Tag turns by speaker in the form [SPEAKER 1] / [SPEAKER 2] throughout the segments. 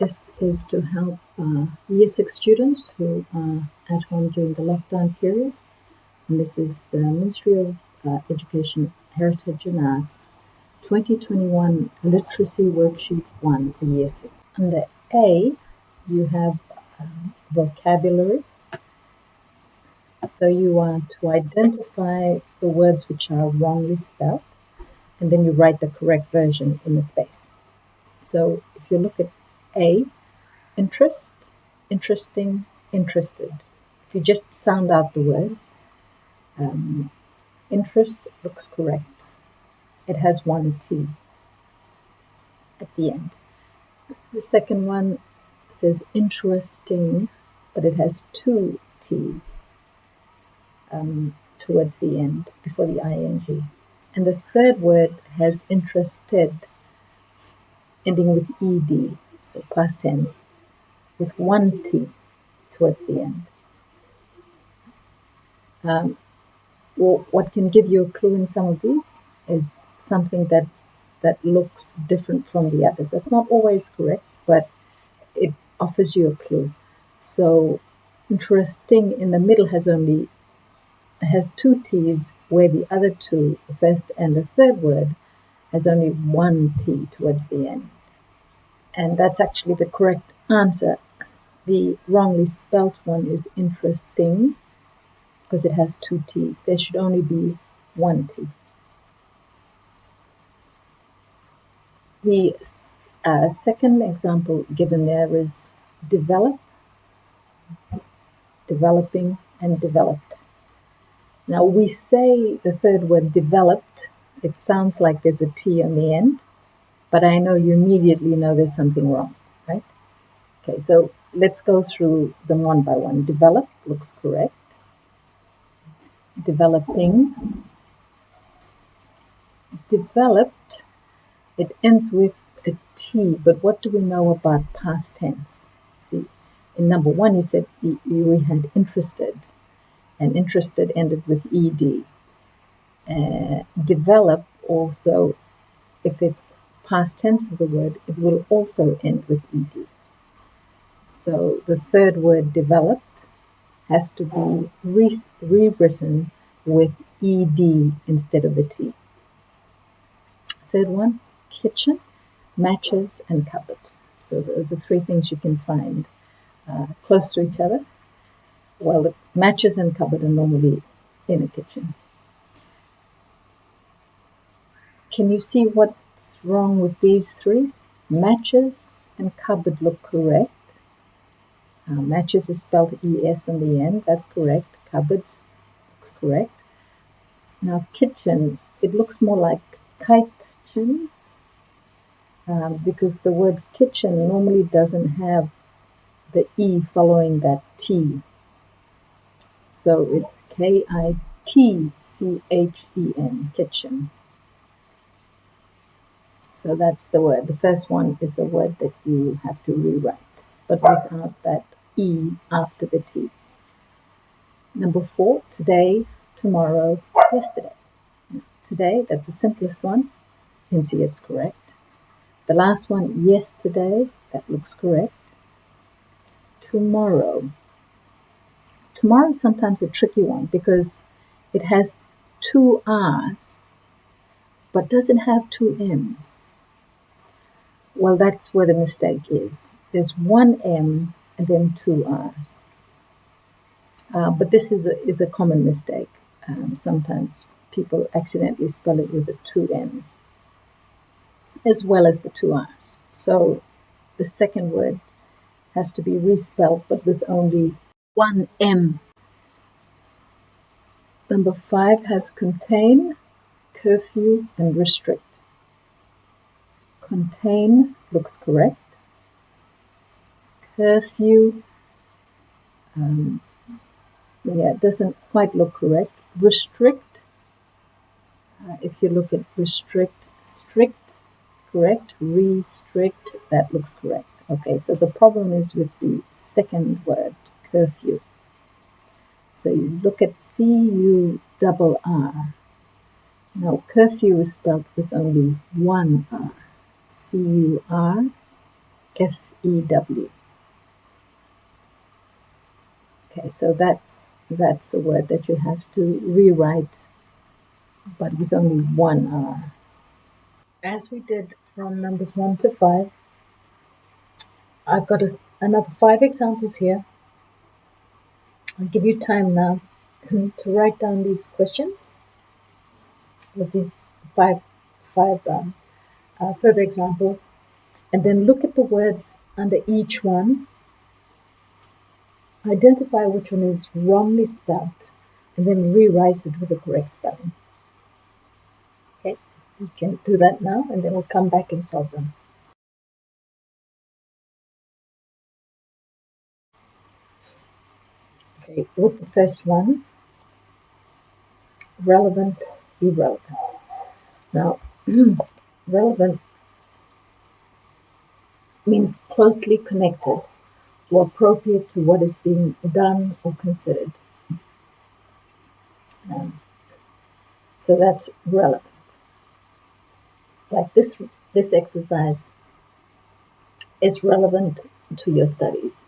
[SPEAKER 1] This is to help Year 6 students who are at home during the lockdown period. And this is the Ministry of Education, Heritage and Arts 2021 Literacy Worksheet 1 for Year 6. Under A, you have vocabulary. So you want to identify the words which are wrongly spelled, and then you write the correct version in the space. So if you look at A, interest, interesting, interested. If you just sound out the words, interest looks correct. It has one T at the end. The second one says interesting, but it has two T's towards the end, before the ing. And the third word has interested, ending with ed, so past tense, with one T towards the end. Well, what can give you a clue in some of these is something that looks different from the others. That's not always correct, but it offers you a clue. So interesting in the middle has two T's, where the other two, the first and the third word, has only one T towards the end. And that's actually the correct answer. The wrongly spelt one is interesting because it has two T's. There should only be one T. The second example given there is develop, developing, and developed. Now we say the third word developed, it sounds like there's a T on the end, but I know you immediately know there's something wrong, right? Okay, so let's go through them one by one. Develop looks correct. Developing. Developed, it ends with a T, but what do we know about past tense? See, in number one, you said we had interested, and interested ended with ed. Develop also, if it's past tense of the word, it will also end with ed. So the third word, developed, has to be rewritten with ed instead of a T. Third one, kitchen, matches, and cupboard. So those are three things you can find close to each other. Well, the matches and cupboard are normally in a kitchen. Can you see what's wrong with these three? Matches and cupboard look correct. Matches is spelled ES on the end. That's correct. Cupboards looks correct. Now kitchen, it looks more like kitchen, because the word kitchen normally doesn't have the E following that T. So it's Kitchen, kitchen. So that's the word. The first one is the word that you have to rewrite, but without that E after the T. Number 4, today, tomorrow, yesterday. Today, that's the simplest one. You can see it's correct. The last one, yesterday, that looks correct. Tomorrow. Tomorrow is sometimes a tricky one because it has two R's, but doesn't have two M's. Well, that's where the mistake is. There's one M and then two R's. But this is a common mistake. Sometimes people accidentally spell it with the two M's as well as the two R's. So the second word has to be respelled, but with only one M. Number 5 has contain, curfew, and restrict. Contain looks correct. Curfew, doesn't quite look correct. Restrict, if you look at restrict, strict, correct. Restrict, that looks correct. Okay, so the problem is with the second word, curfew. So you look at C-U-R-R. Now, curfew is spelled with only one R. C-U-R-F-E-W. F-E-W. Okay, so that's the word that you have to rewrite, but with only one R. As we did from numbers 1 to 5, I've got another 5 examples here. I'll give you time now to write down these questions with these five further examples, and then look at the words under each one, identify which one is wrongly spelled, and then rewrite it with the correct spelling. Okay, you can do that now, and then we'll come back and solve them. Okay, with the first one, relevant, irrelevant. Now, relevant means closely connected or appropriate to what is being done or considered. So that's relevant. Like this exercise is relevant to your studies.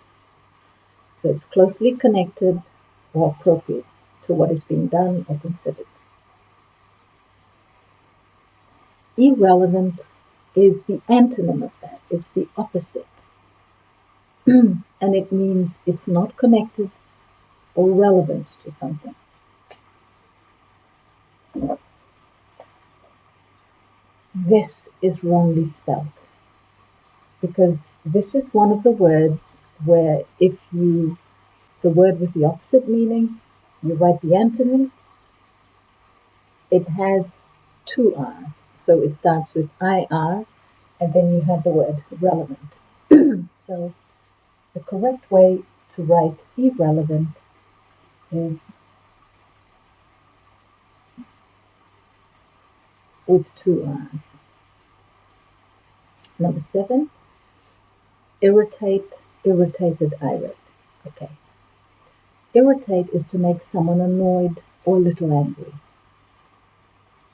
[SPEAKER 1] So it's closely connected or appropriate to what is being done or considered. Irrelevant is the antonym of that. It's the opposite. And it means it's not connected or relevant to something. This is wrongly spelled because this is one of the words where if the word with the opposite meaning, you write the antonym, it has 2 R's. So it starts with IR and then you have the word relevant. So the correct way to write irrelevant is with 2 R's. Number 7, irritate, irritated, irate. Okay. Irritate is to make someone annoyed or a little angry.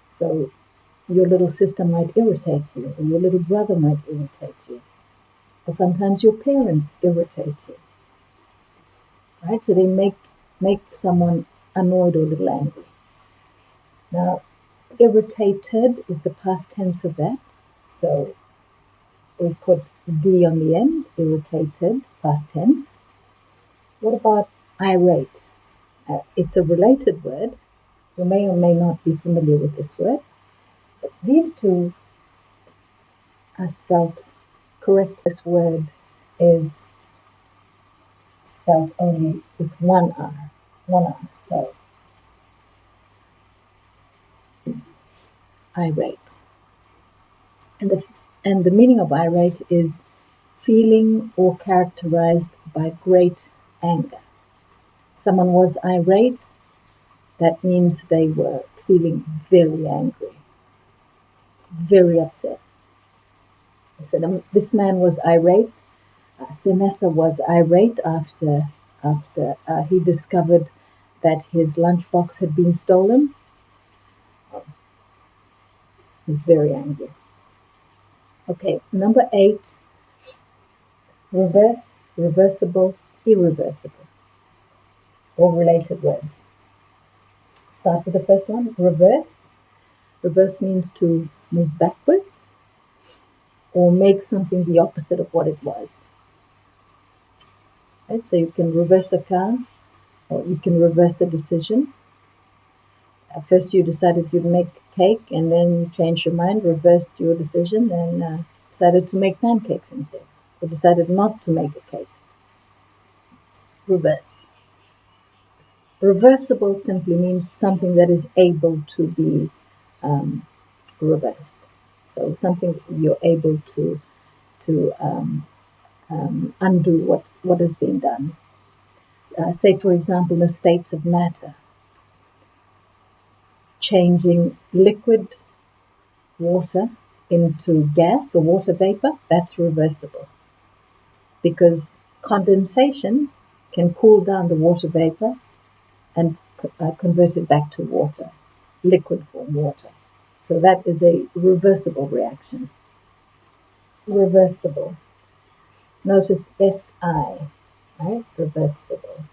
[SPEAKER 1] So your little sister might irritate you, or your little brother might irritate you, or sometimes your parents irritate you. Right? So they make someone annoyed or a little angry. Now, irritated is the past tense of that. So we put D on the end, irritated, past tense. What about irate? It's a related word. You may or may not be familiar with this word. But these two are spelled correct. This word is spelled only with one R. So irate. And the meaning of irate is feeling or characterized by great anger. Someone was irate, that means they were feeling very angry, very upset. I said, this man was irate. Semessa was irate after he discovered that his lunchbox had been stolen. He was very angry. Okay, number 8, reverse, reversible, irreversible, all related words. Start with the first one, reverse. Reverse means to move backwards or make something the opposite of what it was. Right? So you can reverse a car or you can reverse a decision. First you decided you'd make cake and then you changed your mind, reversed your decision and decided to make pancakes instead. Or decided not to make a cake. Reverse. Reversible simply means something that is able to be reversed. So something you're able to undo what has been done. Say, for example, the states of matter. Changing liquid water into gas or water vapor, that's reversible. Because condensation can cool down the water vapor and convert it back to water, liquid form water. So that is a reversible reaction. Reversible. Notice SI, right? Reversible.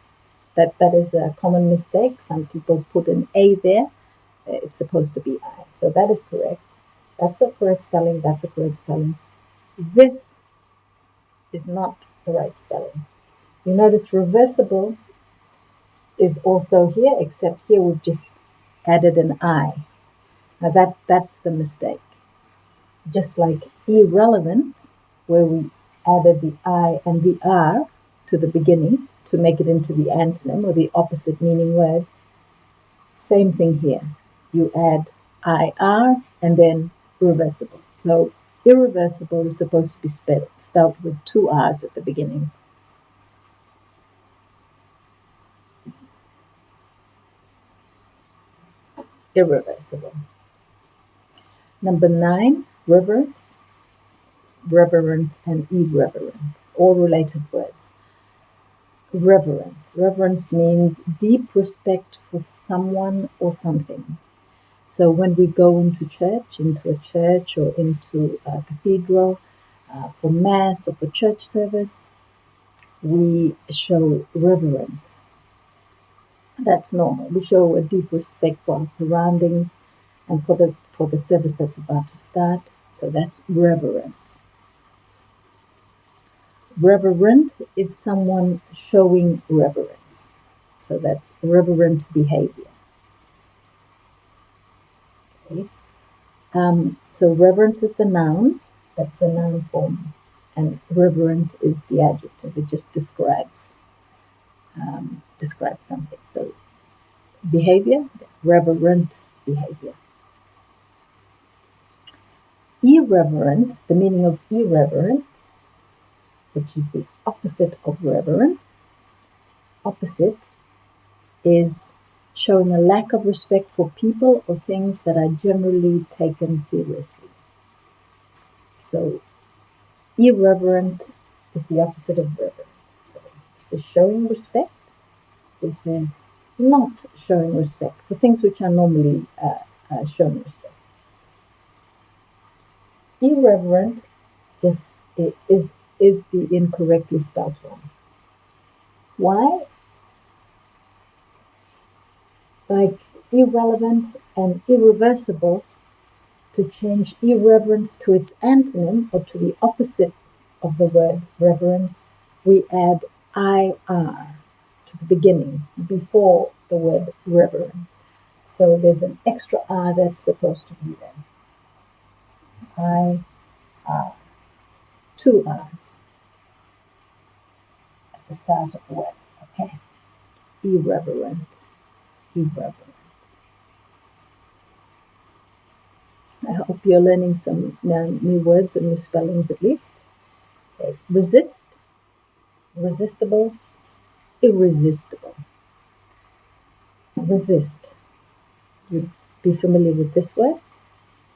[SPEAKER 1] That is a common mistake. Some people put an A there. It's supposed to be I. So that is correct. That's a correct spelling. That's a correct spelling. This is not the right spelling. You notice reversible is also here, except here we've just added an I. Now that's the mistake. Just like irrelevant, where we added the I and the R to the beginning to make it into the antonym or the opposite meaning word, same thing here. You add IR and then reversible. So irreversible is supposed to be spelled with two R's at the beginning. Irreversible. Number 9, reverence, reverent, and irreverent, all related words. Reverence. Reverence means deep respect for someone or something. So when we go into a church or into a cathedral for mass or for church service, we show reverence. That's normal. We show a deep respect for our surroundings and for the service that's about to start. So that's reverence. Reverent is someone showing reverence. So that's reverent behavior. Okay. So reverence is the noun. That's the noun form. And reverent is the adjective. It just describes something. So behavior, reverent behavior. Irreverent, the meaning of irreverent, which is the opposite of reverent, opposite is showing a lack of respect for people or things that are generally taken seriously. So irreverent is the opposite of reverent. So this is showing respect. This is not showing respect for things which are normally shown respect. Irreverent is the incorrectly spelled one. Why? Like irrelevant and irreversible, to change irreverent to its antonym or to the opposite of the word reverent, we add IR to the beginning before the word reverend. So there's an extra R that's supposed to be there. IR. Two R's at the start of the word. Okay. Irreverent. Irreverent. I hope you're learning some new words and new spellings at least. Okay. Resist, resistible, irresistible. Resist. You'd be familiar with this word.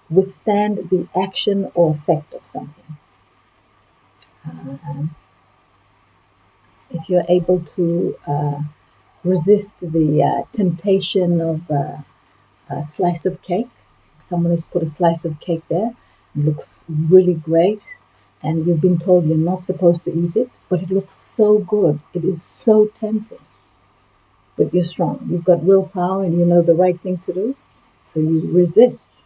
[SPEAKER 1] Withstand the action or effect of something. If you're able to resist the temptation of a slice of cake, someone has put a slice of cake there, it looks really great, and you've been told you're not supposed to eat it, but it looks so good, it is so tempting. But you're strong, you've got willpower, and you know the right thing to do, so you resist.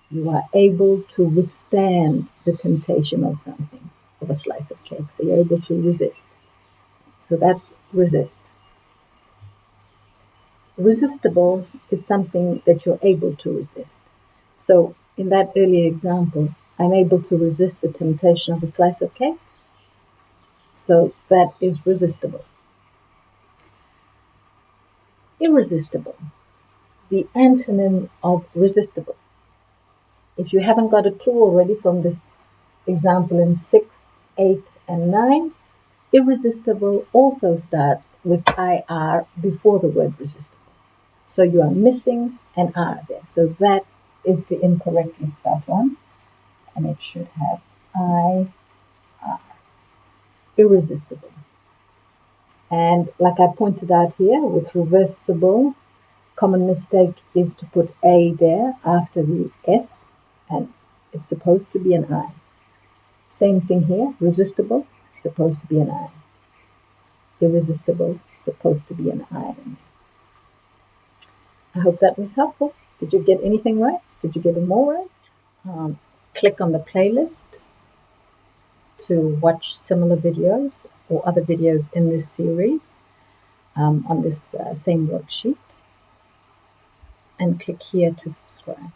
[SPEAKER 1] You are able to withstand the temptation of something, of a slice of cake, so you're able to resist. So that's resist. Resistible is something that you're able to resist. So in that earlier example, I'm able to resist the temptation of a slice of cake. So that is resistible. Irresistible, the antonym of resistible. If you haven't got a clue already from this example in 6, 8, and 9, irresistible also starts with IR before the word resistible. So you are missing an R there. So that is the incorrectly spelled one. And it should have IR. Irresistible. And like I pointed out here, with reversible, common mistake is to put A there after the S, and it's supposed to be an I. Same thing here, resistible, supposed to be an I. Irresistible, supposed to be an I. I hope that was helpful. Did you get anything right? Did you get them all right? Click on the playlist to watch similar videos or other videos in this series on this same worksheet, and click here to subscribe.